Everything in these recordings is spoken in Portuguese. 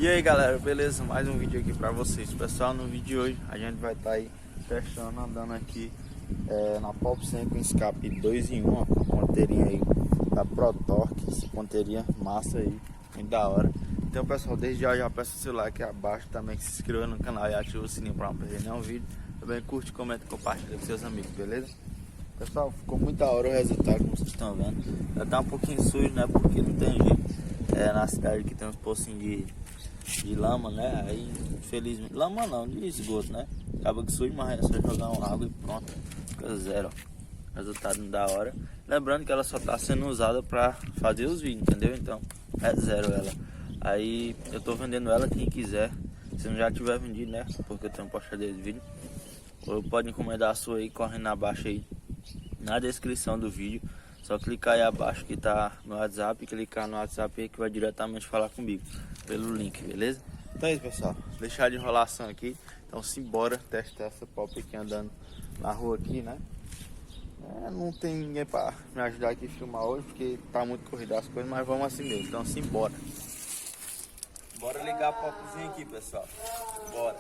E aí galera, beleza? Mais um vídeo aqui pra vocês. Pessoal, no vídeo de hoje a gente vai estar aí testando, andando aqui na Pop 100 com escape 2 em 1, ó, com a ponteirinha aí da Pro Torque. Essa ponteirinha massa aí, muito da hora. Então pessoal, desde já peço o seu like aqui abaixo, também se inscreva no canal e ative o sininho pra não perder nenhum vídeo. Também curte, comenta e compartilha com seus amigos, beleza? Pessoal, ficou muito da hora o resultado, como vocês estão vendo. Já tá um pouquinho sujo, né? Porque não tem jeito. Na cidade aqui tem uns pocinhos de lama, né? Aí, infelizmente, lama não, de esgoto, né? Acaba que sujo, mas é só jogar uma água e pronto. Fica zero, ó. Resultado da hora. Lembrando que ela só tá sendo usada pra fazer os vídeos, entendeu? Então, é zero ela. Aí, eu tô vendendo ela, quem quiser. Se não já tiver vendido, né? Porque eu tenho postado esse vídeo. Ou pode encomendar a sua aí, correndo abaixo aí na descrição do vídeo. Só clicar aí abaixo que tá no WhatsApp, clicar no WhatsApp aí que vai diretamente falar comigo pelo link, beleza? Então é isso, pessoal, deixar de enrolação aqui. Então simbora testar essa Pop aqui andando na rua aqui, né? Não tem ninguém pra me ajudar aqui a filmar hoje porque tá muito corrida as coisas, mas vamos assim mesmo. Então simbora. Bora ligar a Popzinha aqui, pessoal. Bora.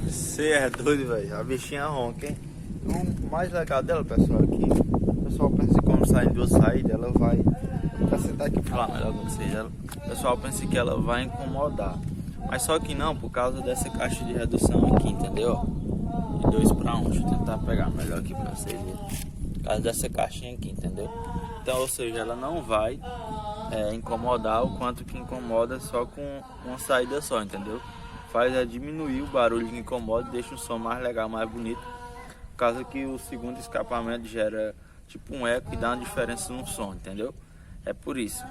Você é doido, velho. A bichinha ronca, hein? O mais legal dela, pessoal, é que o pessoal pensa que quando sai em duas saídas, ela vai... Pra sentar aqui pra falar melhor com vocês, o pessoal pensa que ela vai incomodar. Mas só que não, por causa dessa caixa de redução aqui, entendeu? De 2 para 1. Deixa eu tentar pegar melhor aqui pra vocês verem. Por causa dessa caixinha aqui, entendeu? Então, ou seja, ela não vai incomodar o quanto que incomoda só com uma saída só, entendeu? Faz diminuir o barulho que incomoda, deixa o som mais legal, mais bonito. Por causa que o segundo escapamento gera tipo um eco e dá uma diferença no som, entendeu? É por isso.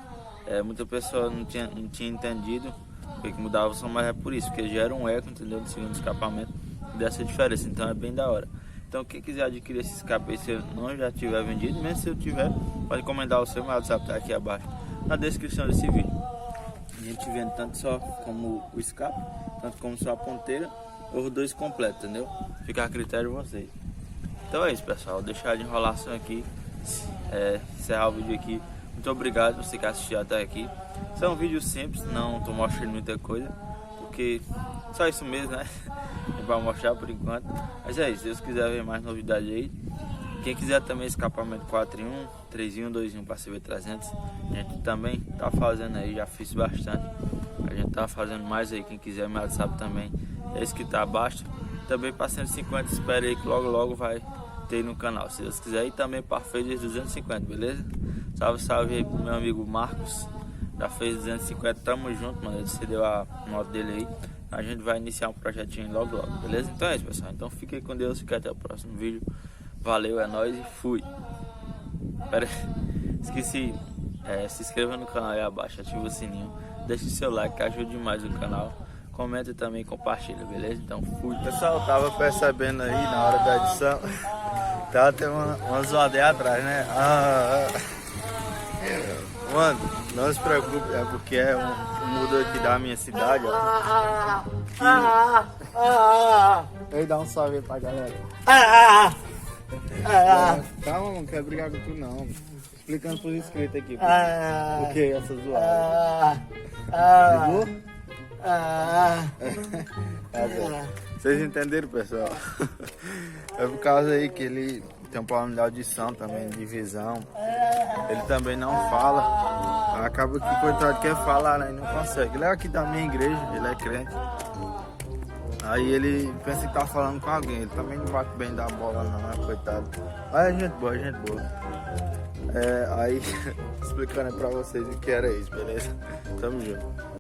Muita pessoa não tinha entendido porque que mudava o som, mas é por isso, porque gera um eco, entendeu? Do segundo escapamento e dessa diferença, então é bem da hora. Então quem quiser adquirir esse escape aí, se eu não já tiver vendido, mesmo se eu tiver, pode encomendar o seu, meu WhatsApp tá aqui abaixo na descrição desse vídeo. A gente vende tanto só como o escape, tanto como só a ponteira, ou os dois completos, entendeu? Fica a critério de vocês. Então é isso, pessoal, deixar de enrolação aqui, encerrar o vídeo aqui. Muito obrigado por você que assistiu até aqui. Isso é um vídeo simples, não tô mostrando muita coisa, porque só isso mesmo, né? É pra mostrar por enquanto. Mas é isso, se Deus quiser ver mais novidade aí. Quem quiser também escapamento 4 em 1, 3 em 1, 2 em 1 para CB300, a gente também tá fazendo aí, já fiz bastante. A gente tá fazendo mais aí, quem quiser meu WhatsApp também é esse que tá abaixo. Também para 150, espere aí que logo logo vai ter no canal, se Deus quiser. E também para Fez 250, beleza? Salve, salve aí pro meu amigo Marcos da Fez 250, tamo junto, mano. Ele cedeu a moto dele aí. A gente vai iniciar um projetinho logo logo, beleza? Então é isso, pessoal. Então fiquem com Deus, fique até o próximo vídeo. Valeu, é nóis e fui! Pera aí. Esqueci. Se inscreva no canal aí abaixo, ativa o sininho. Deixe seu like que ajuda demais o canal. Comenta também e compartilha, beleza? Então fui. Pessoal, tava percebendo aí na hora da edição. Tava tendo uma zoadeira atrás, né? Mano, não se preocupe, é porque é um mudo aqui da minha cidade, ó. Ei, dá um salve aí pra galera. Calma, não quero brigar com tu não. Explicando pros inscritos aqui. Por que essa zoada? Ligou? Vocês entenderam, pessoal? É por causa aí que ele tem um problema de audição também, de visão. Ele também não fala. Acaba que coitado quer falar, né? E não consegue. Ele é aqui da minha igreja, ele é crente. Aí ele pensa que tá falando com alguém. Ele também não bate bem da bola não, né? Coitado. Mas é gente boa, é gente boa. Aí explicando pra vocês o que era isso, beleza? Tamo junto.